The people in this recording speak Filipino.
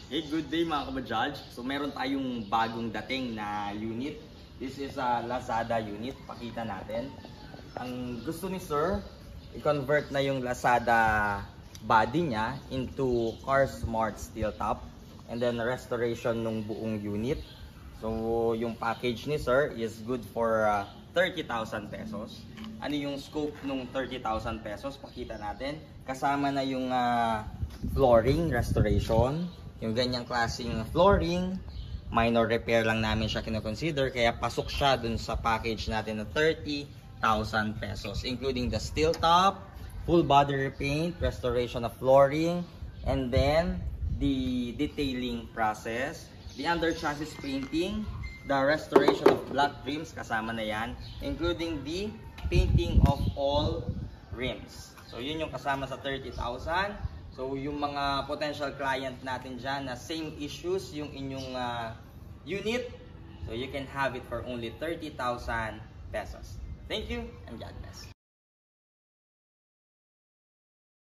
Hey, good day mga kabajaj. So meron tayong bagong dating na unit. This is a Lazada unit. Pakita natin. Ang gusto ni Sir, i-convert na yung Lazada body niya into Car Smart steel top. And then restoration ng buong unit. So yung package ni Sir is good for 30,000 pesos. Ano yung scope ng 30,000 pesos? Pakita natin. Kasama na yung flooring restoration. Yung ganyang klaseng flooring, minor repair lang namin siya kino-consider, kaya pasok siya dun sa package natin na 30,000 pesos, including the steel top, full body repaint, restoration of flooring, and then the detailing process, the under chassis painting, the restoration of black rims, kasama na yan, including the painting of all rims. So yun yung kasama sa 30,000. So yung mga potential client natin dyan na same issues yung inyong unit, so you can have it for only 30,000 pesos. Thank you and God bless.